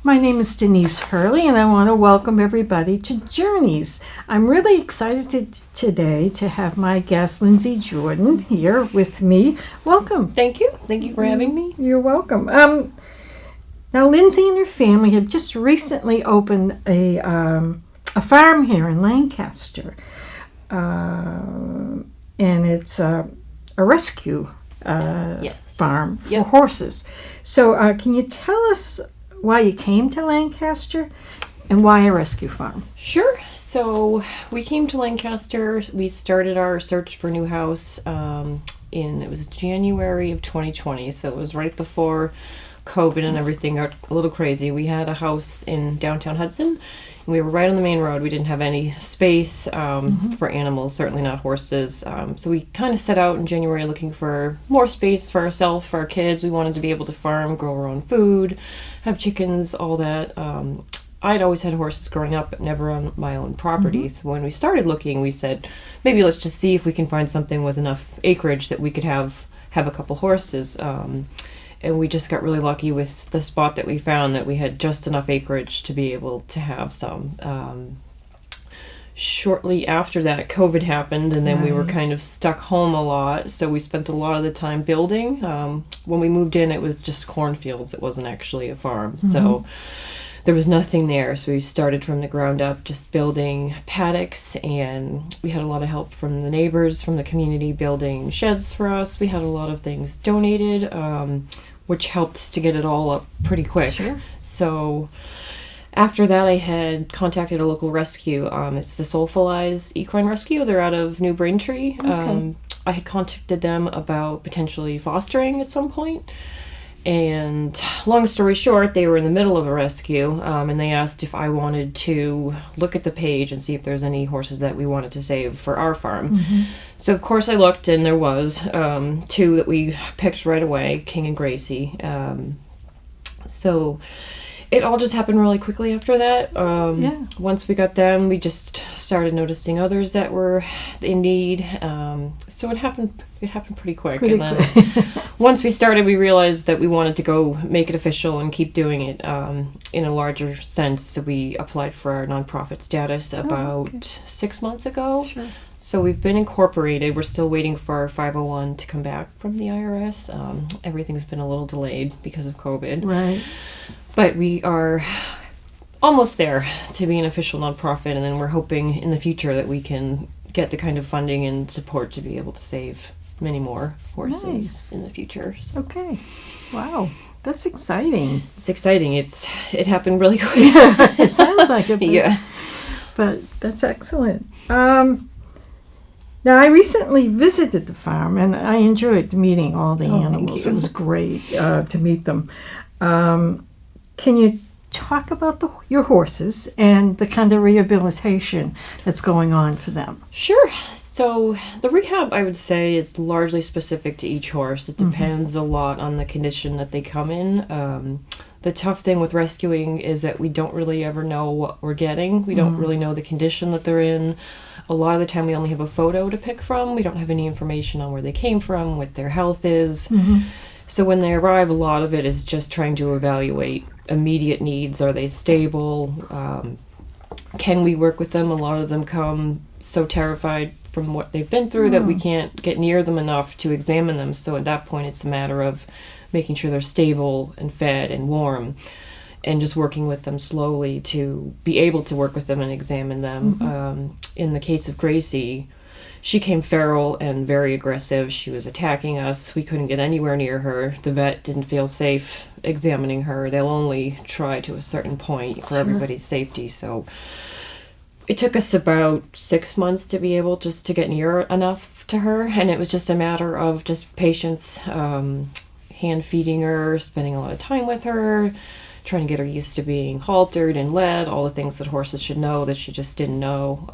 My name is Denise Hurley, and I want to welcome everybody to Journeys. I'm really excited today to have my guest, Lindsay Jordan, here with me. Welcome. Thank you. Thank you for having me. You're welcome. Now, Lindsay and her family have just recently opened a farm here in Lancaster, and it's a rescue farm for horses. So can you tell us why you came to Lancaster and why a rescue farm? Sure. So we came to Lancaster. We started our search for a new house it was January of 2020. So it was right before COVID and everything got a little crazy. We had a house in downtown Hudson. We were right on the main road. We didn't have any space for animals, certainly not horses. So we kind of set out in January looking for more space for ourselves, for our kids. We wanted to be able to farm, grow our own food, have chickens, all that. I'd always had horses growing up, but never on my own property. So when we started looking, we said, maybe let's just see if we can find something with enough acreage that we could have a couple horses. And we just got really lucky with the spot that we found, that we had just enough acreage to be able to have some. Shortly after that, COVID happened, and then we were kind of stuck home a lot, so we spent a lot of the time building. When we moved in, it was just cornfields. It wasn't actually a farm, so there was nothing there. So we started from the ground up, just building paddocks, and we had a lot of help from the neighbors, from the community, building sheds for us. We had a lot of things donated, which helped to get it all up pretty quick. Sure. So after that, I had contacted a local rescue. It's the Soulful Eyes Equine Rescue. They're out of New Braintree. Okay. I had contacted them about potentially fostering at some point. And long story short, they were in the middle of a rescue, and they asked if I wanted to look at the page and see if there's any horses that we wanted to save for our farm. So of course I looked, and there was two that we picked right away, King and Gracie. So it all just happened really quickly after that. Once we got them, we just started noticing others that were in need. So it happened pretty quick. And then once we started, we realized that we wanted to go make it official and keep doing it in a larger sense. So we applied for our nonprofit status about 6 months ago. Sure. So we've been incorporated. We're still waiting for our 501 to come back from the IRS. Everything's been a little delayed because of COVID. Right. But we are almost there to be an official nonprofit, and then we're hoping in the future that we can get the kind of funding and support to be able to save many more horses in the future. So. Okay. Wow. That's exciting. It's exciting. It happened really quick. It sounds like it. Yeah. But that's excellent. Now, I recently visited the farm, and I enjoyed meeting all the animals. It was great to meet them. Can you talk about your horses and the kind of rehabilitation that's going on for them? Sure. So the rehab, I would say, is largely specific to each horse. It depends a lot on the condition that they come in. The tough thing with rescuing is that we don't really ever know what we're getting. We don't really know the condition that they're in. A lot of the time we only have a photo to pick from. We don't have any information on where they came from, what their health is. So when they arrive, a lot of it is just trying to evaluate immediate needs. Are they stable? Can we work with them? A lot of them come so terrified from what they've been through that we can't get near them enough to examine them. So at that point, it's a matter of making sure they're stable and fed and warm, and just working with them slowly to be able to work with them and examine them. In the case of Gracie, she came feral and very aggressive. She was attacking us. We couldn't get anywhere near her. The vet didn't feel safe examining her. They'll only try to a certain point for everybody's safety. So it took us about 6 months to be able just to get near enough to her. And it was just a matter of just patience, hand feeding her, spending a lot of time with her, trying to get her used to being haltered and led, all the things that horses should know that she just didn't know.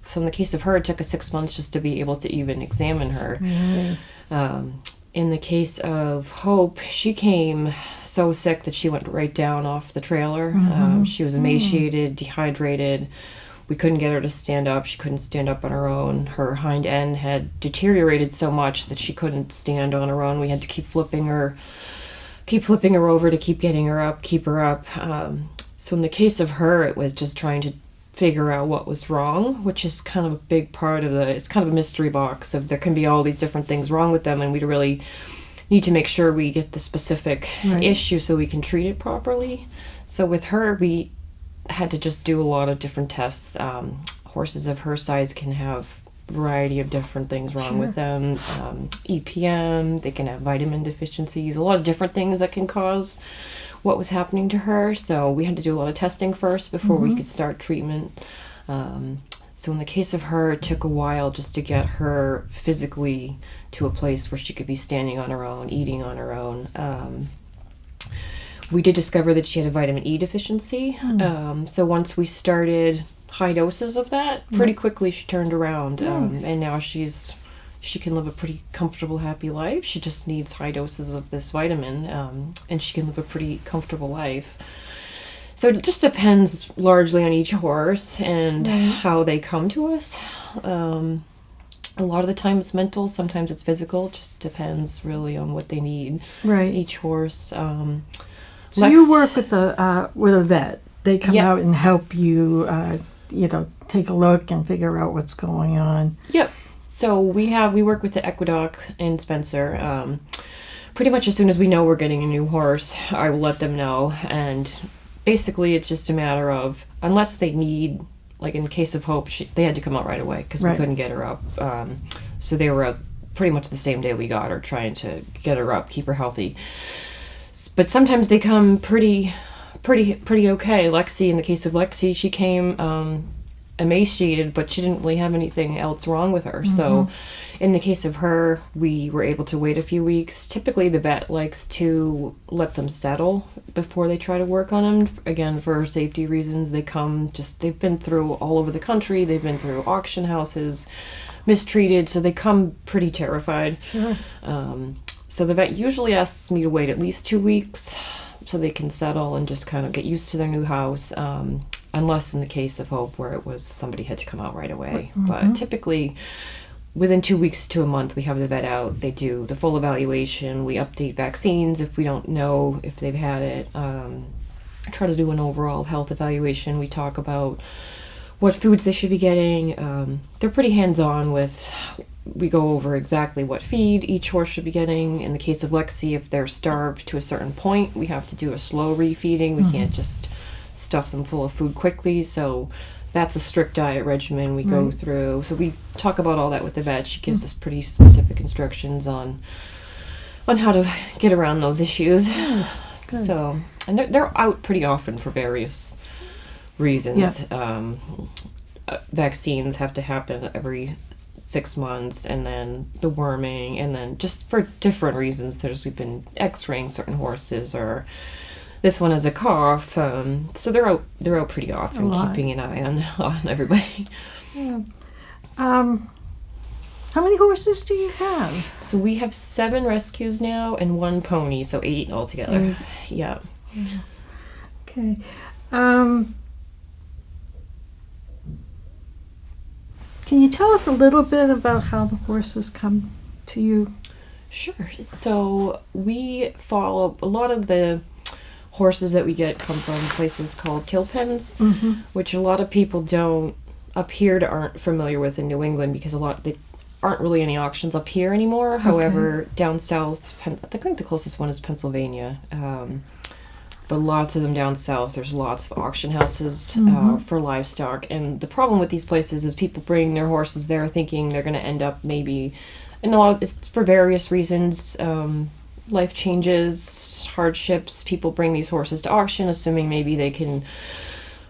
So in the case of her, it took us 6 months just to be able to even examine her. In the case of Hope, she came so sick that she went right down off the trailer. She was emaciated, dehydrated. We couldn't get her to stand up. She couldn't stand up on her own. Her hind end had deteriorated so much that she couldn't stand on her own. We had to keep flipping her keep flipping her over to keep getting her up, keep her up. So in the case of her, it was just trying to figure out what was wrong, which is kind of a big part of it's kind of a mystery box of there can be all these different things wrong with them, and we really need to make sure we get the specific issue so we can treat it properly. So with her, we had to just do a lot of different tests. Horses of her size can have a variety of different things wrong with them. EPM, they can have vitamin deficiencies, a lot of different things that can cause what was happening to her. So we had to do a lot of testing first before we could start treatment. So in the case of her, it took a while just to get her physically to a place where she could be standing on her own, eating on her own. We did discover that she had a vitamin E deficiency. So once we started high doses of that, pretty quickly she turned around. And now she can live a pretty comfortable, happy life. She just needs high doses of this vitamin, and she can live a pretty comfortable life. So it just depends largely on each horse and how they come to us. A lot of the time it's mental, sometimes it's physical. It just depends really on what they need. Each horse. So you work with a vet. They come out and help you, take a look and figure out what's going on. So we work with the Equidoc in Spencer. Pretty much as soon as we know we're getting a new horse, I will let them know. And basically it's just a matter of, unless they need, like in case of Hope, they had to come out right away because we couldn't get her up. So they were out pretty much the same day we got her, trying to get her up, keep her healthy. But sometimes they come pretty okay. Lexi, in the case of Lexi, she came emaciated, but she didn't really have anything else wrong with her. So in the case of her, we were able to wait a few weeks. Typically the vet likes to let them settle before they try to work on them. Again, for safety reasons, they've been through all over the country. They've been through auction houses, mistreated, so they come pretty terrified. So the vet usually asks me to wait at least 2 weeks so they can settle and just kind of get used to their new house. Unless in the case of Hope, where it was somebody had to come out right away. But typically within 2 weeks to a month, we have the vet out. They do the full evaluation. We update vaccines if we don't know if they've had it. Try to do an overall health evaluation. We talk about what foods they should be getting. They're pretty hands-on with, we go over exactly what feed each horse should be getting. In the case of Lexi, if they're starved to a certain point, we have to do a slow refeeding. We can't just stuff them full of food quickly. So that's a strict diet regimen we go through. So we talk about all that with the vet. She gives us pretty specific instructions on how to get around those issues. So, and they're out pretty often for various reasons. Vaccines have to happen every 6 months, and then the worming, and then just for different reasons. We've been x-raying certain horses, or this one has a cough. So they're out pretty often, keeping an eye on everybody. How many horses do you have? So we have 7 rescues now and 1 pony, so 8 altogether. Okay. Can you tell us a little bit about how the horses come to you? Sure. So we follow a lot of the horses that we get come from places called kill pens, which a lot of people aren't familiar with in New England, because there aren't really any auctions up here anymore. However, down south, I think the closest one is Pennsylvania. But lots of them down south, there's lots of auction houses for livestock. And the problem with these places is people bring their horses there thinking they're going to end up maybe, and it's for various reasons, life changes, hardships. People bring these horses to auction assuming maybe they can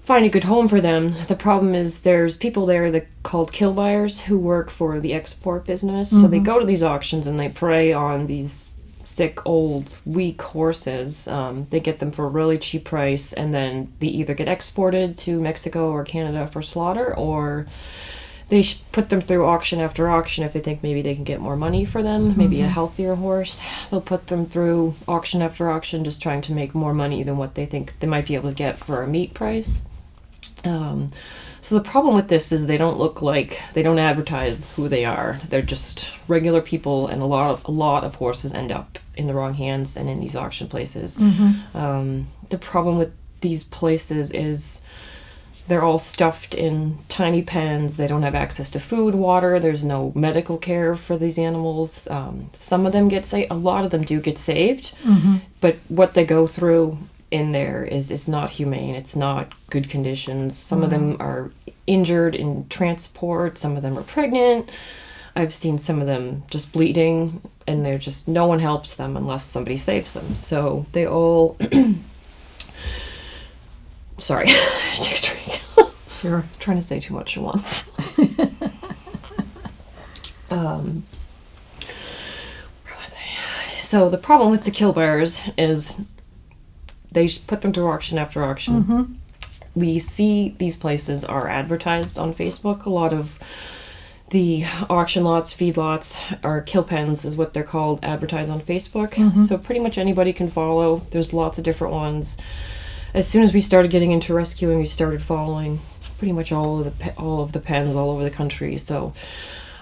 find a good home for them. The problem is there's people there called kill buyers who work for the export business. So they go to these auctions and they prey on these sick, old, weak horses. They get them for a really cheap price, and then they either get exported to Mexico or Canada for slaughter, or they put them through auction after auction if they think maybe they can get more money for them, maybe a healthier horse. They'll put them through auction after auction, just trying to make more money than what they think they might be able to get for a meat price. So the problem with this is they don't advertise who they are. They're just regular people, and a lot of horses end up in the wrong hands and in these auction places. Mm-hmm. The problem with these places is they're all stuffed in tiny pens. They don't have access to food, water. There's no medical care for these animals. Some of them get saved. A lot of them do get saved. Mm-hmm. But what they go through in there is not humane. It's not good conditions. Some of them are injured in transport. Some of them are pregnant. I've seen some of them just bleeding, and they're just, no one helps them unless somebody saves them. So they all... Sorry, take a drink. Sure. I'm trying to say too much at once. Where was I? So the problem with the kill bears is they put them through auction after auction. Mm-hmm. We see these places are advertised on Facebook. A lot of the auction lots, feedlots, or kill pens is what they're called, advertised on Facebook. Mm-hmm. So pretty much anybody can follow. There's lots of different ones. As soon as we started getting into rescuing, we started following pretty much all of the pens all over the country. So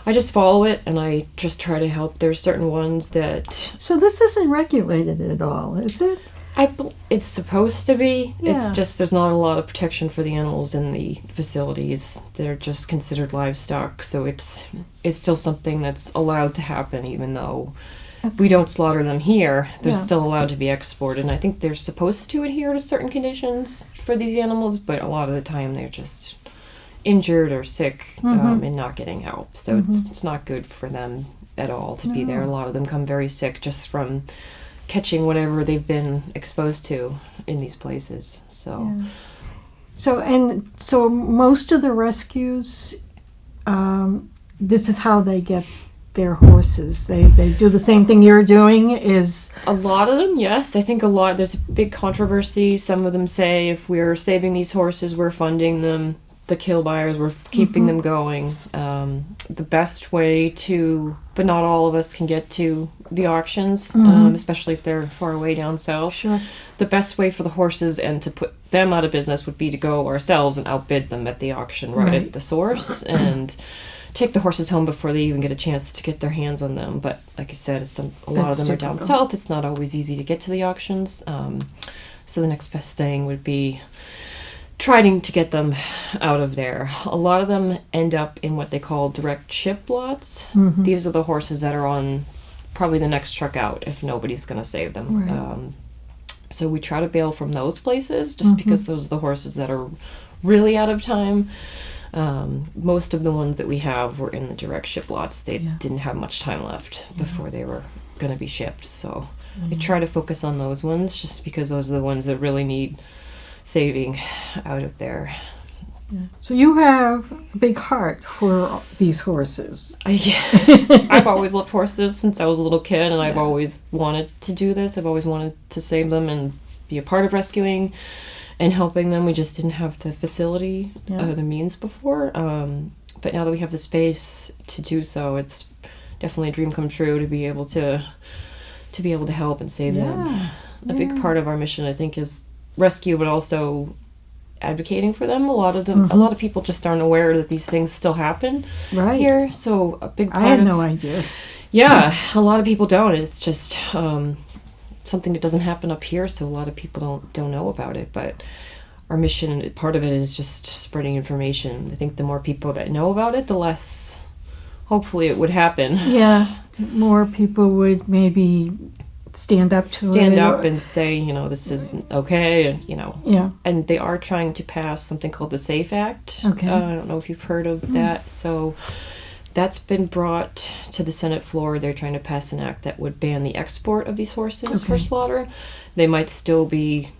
I just follow it, and I just try to help. There's certain ones that... So this isn't regulated at all, is it? It's supposed to be. Yeah. It's just there's not a lot of protection for the animals in the facilities. They're just considered livestock, so it's still something that's allowed to happen, even though we don't slaughter them here. They're still allowed to be exported, and I think they're supposed to adhere to certain conditions for these animals, but a lot of the time they're just injured or sick and not getting help. So it's not good for them at all to be there. A lot of them come very sick just from catching whatever they've been exposed to in these places. So So most of the rescues, this is how they get their horses. They do the same thing you're doing. Is a lot of them, yes. I think there's a big controversy. Some of them say if we're saving these horses, we're funding them. The kill buyers, we're keeping them going. The best way to, but not all of us can get to the auctions, especially if they're far away down south. Sure. The best way for the horses and to put them out of business would be to go ourselves and outbid them at the auction right at the source and take the horses home before they even get a chance to get their hands on them. But like I said, a lot of them are down south. It's not always easy to get to the auctions. So the next best thing would be trying to get them out of there. A lot of them end up in what they call direct ship lots. These are the horses that are on probably the next truck out if nobody's going to save them. Right. So we try to bail from those places just because those are the horses that are really out of time. Most of the ones that we have were in the direct ship lots. They didn't have much time left before they were going to be shipped. So I try to focus on those ones just because those are the ones that really need saving out of there. So you have a big heart for these horses. I've always loved horses since I was a little kid, and I've always wanted to do this. I've always wanted to save them and be a part of rescuing and helping them. We just didn't have the facility, the means before. But now that we have the space to do so, it's definitely a dream come true to be able to help and save them. A big part of our mission, I think, is rescue, but also advocating for them. A lot of people just aren't aware that these things still happen here. So a big part I had no idea. Yeah, a lot of people don't. It's just something that doesn't happen up here, so a lot of people don't know about it. But our mission, part of it is just spreading information. I think the more people that know about it, the less hopefully it would happen. Yeah, more people would maybe stand up and say, this isn't okay, and and they are trying to pass something called the SAFE Act. I don't know if you've heard of that. So that's been brought to the Senate floor. They're trying to pass an act that would ban the export of these horses for slaughter. They might still be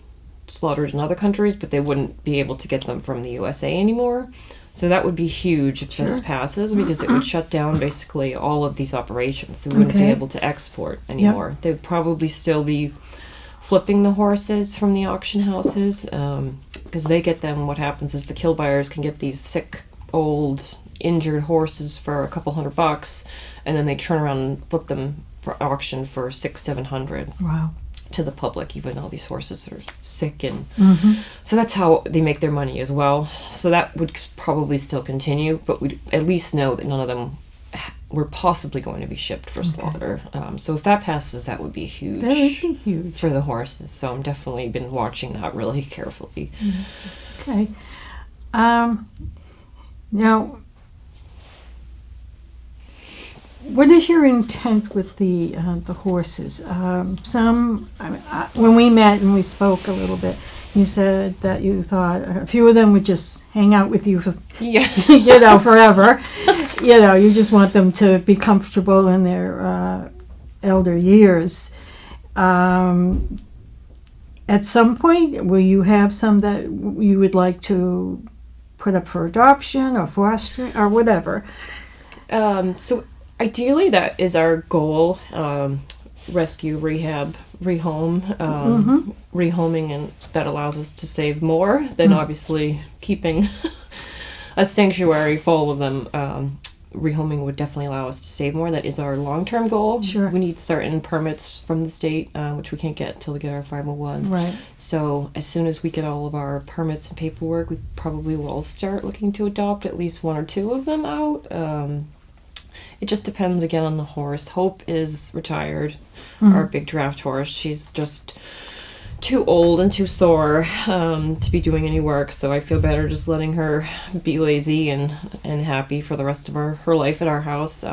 slaughtered in other countries, but they wouldn't be able to get them from the USA anymore. So that would be huge if this passes, because it would shut down basically all of these operations. They wouldn't be able to export anymore. They would probably still be flipping the horses from the auction houses, because they get them. What happens is the kill buyers can get these sick, old, injured horses for a couple $100, and then they turn around and flip them for auction for $600-700. Wow. To the public, even though these horses are sick, and so that's how they make their money as well. So that would probably still continue, but we'd at least know that none of them we're possibly going to be shipped for slaughter. So if that passes, that would be huge. That would be huge for the horses. So I'm definitely been watching that really carefully. Okay. Now, what is your intent with the horses? When we met and we spoke a little bit, you said that you thought a few of them would just hang out with you for, forever. You just want them to be comfortable in their elder years. At some point, will you have some that you would like to put up for adoption or fostering or whatever? So ideally, that is our goal. Rescue, rehab, rehome, rehoming, and that allows us to save more than obviously keeping a sanctuary full of them. Rehoming would definitely allow us to save more. That is our long-term goal. Sure. We need certain permits from the state, which we can't get until we get our 501. Right. So as soon as we get all of our permits and paperwork, we probably will start looking to adopt at least one or two of them out. It just depends again on the horse. Hope is retired, our big draft horse. She's just too old and too sore to be doing any work, so I feel better just letting her be lazy and happy for the rest of her life at our house.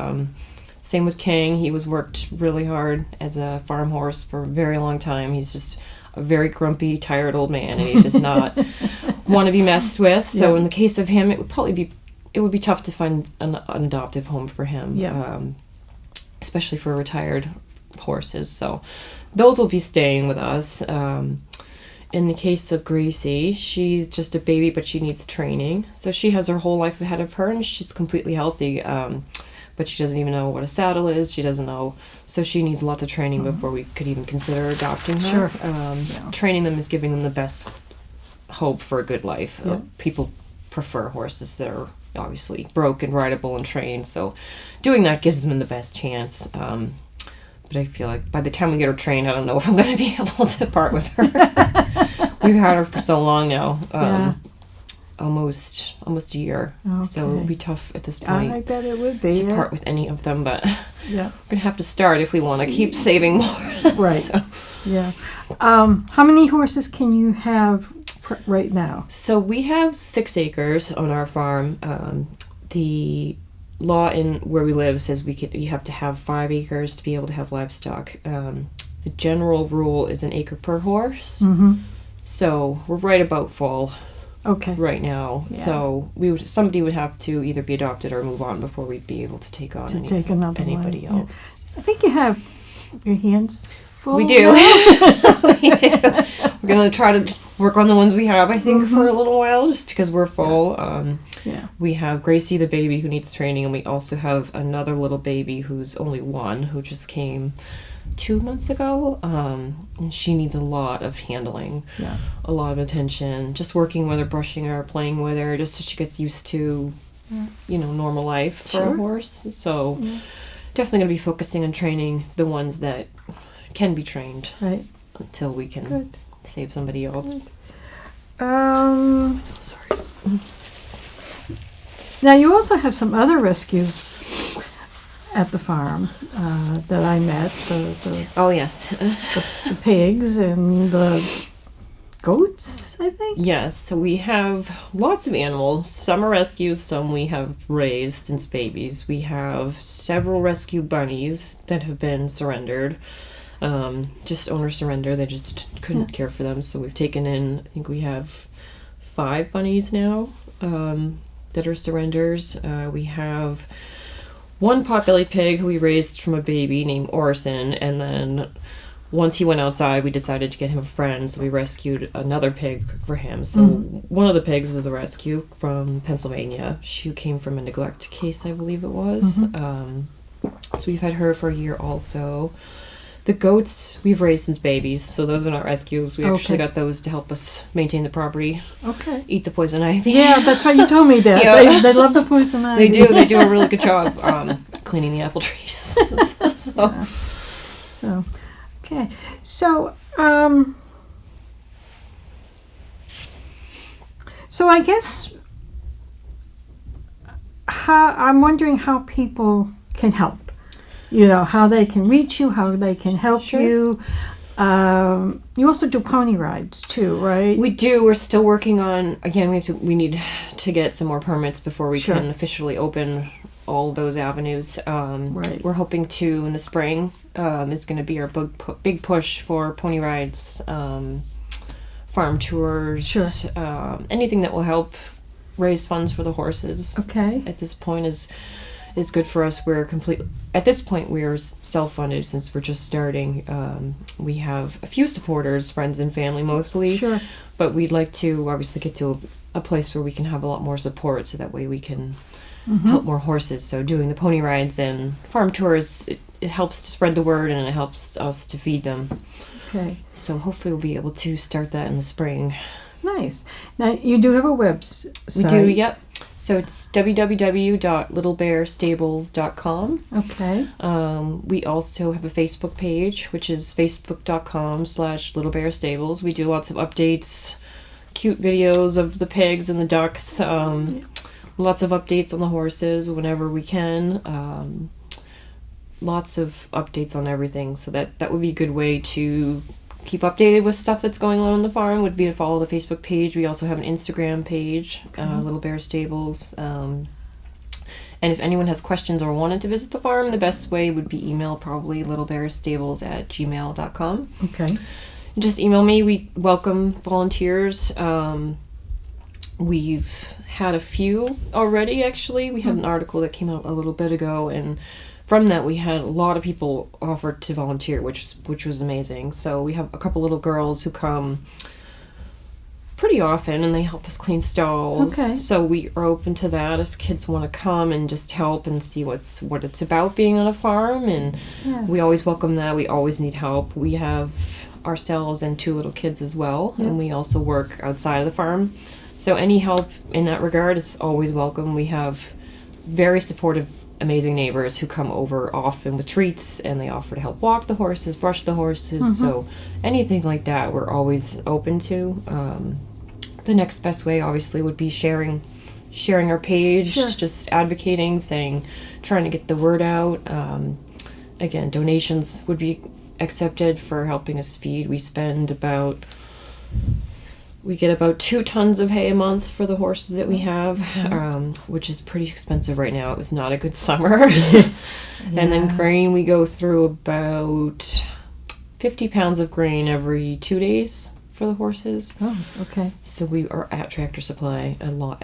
Same with King. He was worked really hard as a farm horse for a very long time. He's just a very grumpy, tired old man, and he does not want to be messed with. So in the case of him, it would be tough to find an adoptive home for him, especially for retired horses. So those will be staying with us. In the case of Gracie, she's just a baby, but she needs training. So she has her whole life ahead of her, and she's completely healthy. But she doesn't even know what a saddle is. She doesn't know. So she needs lots of training before we could even consider adopting her. Sure. Training them is giving them the best hope for a good life. People prefer horses that are obviously broke and rideable and trained, so doing that gives them the best chance. But I feel like by the time we get her trained, I don't know if I'm going to be able to part with her. We've had her for so long now, almost a year. Okay. So it would be tough at this point. I bet it would be to part with any of them, but we're going to have to start if we want to keep saving more. Right. So. Yeah. How many horses can you have right now? So we have 6 acres on our farm. The law in where we live says you have to have 5 acres to be able to have livestock. The general rule is an acre per horse. So we're right about full right now. Yeah. So somebody would have to either be adopted or move on before we'd be able to take on anybody else. I think you have your hands full. We do. We do. We're going to try to work on the ones we have, I think, for a little while, just because we're full. We have Gracie, the baby, who needs training, and we also have another little baby who's only 1, who just came 2 months ago. And she needs a lot of handling, a lot of attention, just working with her, brushing her, playing with her, just so she gets used to, normal life for a horse. So definitely going to be focusing on training the ones that can be trained until we can save somebody else. Sorry. Now you also have some other rescues at the farm that I met. Oh yes, the pigs and the goats, I think. Yes, so we have lots of animals. Some are rescues, some we have raised since babies. We have several rescue bunnies that have been surrendered. Just owner surrender. They just couldn't care for them, so we've taken in, I think we have 5 bunnies now that are surrenders. We have 1 potbelly pig who we raised from a baby named Orson, and then once he went outside, we decided to get him a friend, so we rescued another pig for him. So one of the pigs is a rescue from Pennsylvania. She came from a neglect case, I believe it was. So we've had her for a year also. The goats we've raised since babies, so those are not rescues. We actually got those to help us maintain the property. Eat the poison ivy. Yeah, that's what you told me that. They love the poison ivy. They do. They do a really good job cleaning the apple trees. Okay. So I guess I'm wondering how people can help. You know, how they can reach you, how they can help Sure. you. You also do pony rides too, right? We do. We're still working on, again, we need to get some more permits before we Sure. can officially open all those avenues. Right. We're hoping to, in the spring, is going to be our big push for pony rides, farm tours, Sure. Anything that will help raise funds for the horses. Okay. At this point is good for us. At this point we are self-funded since we're just starting. We have a few supporters, friends and family mostly. Sure. But we'd like to obviously get to a place where we can have a lot more support, so that way we can help more horses. So doing the pony rides and farm tours, it helps to spread the word, and it helps us to feed them. Okay. So hopefully we'll be able to start that in the spring. Nice. Now, you do have a website. We do, yep. So it's www.littlebearstables.com. Okay. We also have a Facebook page, which is facebook.com/littlebearstables. We do lots of updates, cute videos of the pigs and the ducks, lots of updates on the horses whenever we can. Lots of updates on everything. So that would be a good way to keep updated with stuff that's going on the farm, would be to follow the Facebook page. We also have an Instagram page, Little Bear Stables. And if anyone has questions or wanted to visit the farm, the best way would be email, probably littlebearstables@gmail.com. Okay. Just email me. We welcome volunteers. We've had a few already, actually. We had an article that came out a little bit ago, and from that we had a lot of people offered to volunteer, which was amazing. So we have a couple little girls who come pretty often, and they help us clean stalls. Okay. So we are open to that if kids want to come and just help and see what it's about being on a farm, and Yes. we always welcome that. We always need help. We have ourselves and 2 little kids as well, Yep. and we also work outside of the farm. So any help in that regard is always welcome. We have very supportive, amazing neighbors who come over often with treats, and they offer to help walk the horses, brush the horses. So anything like that we're always open to. The next best way obviously would be sharing our page, Sure. just advocating, trying to get the word out. Again, donations would be accepted for helping us feed. We get about 2 tons of hay a month for the horses that we have, which is pretty expensive right now. It was not a good summer. And then grain, we go through about 50 pounds of grain every 2 days for the horses. Oh, okay. So we are at Tractor Supply a lot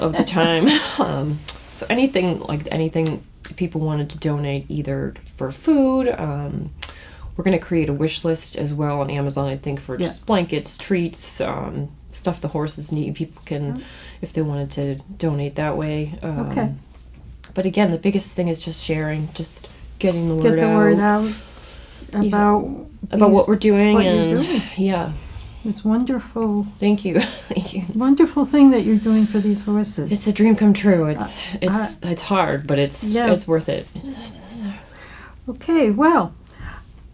of the time. So anything people wanted to donate, either for food, we're going to create a wish list as well on Amazon, I think, for just blankets, treats, stuff the horses need. People can, if they wanted to donate that way. Okay. But again, the biggest thing is just sharing, just getting the word out. Get the word out about what we're doing. what you're doing. Yeah. This wonderful, Thank you. Thank you. wonderful thing that you're doing for these horses. It's a dream come true. It's hard, but it's worth it. Okay, well,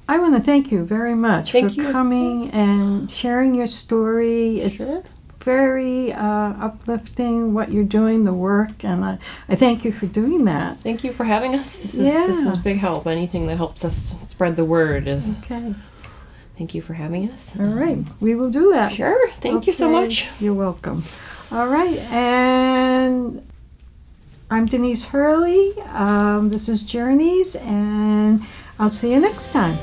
I want to thank you very much Thank for you. coming and sharing your story. It's Sure. very uplifting what you're doing, the work, and I thank you for doing that. Thank you for having us. This is big help. Anything that helps us spread the word is. Okay. Thank you for having us. All right, we will do that. Sure. Thank you so Okay, much. You're welcome. All right, and I'm Denise Hurley. This is Journeys, and I'll see you next time.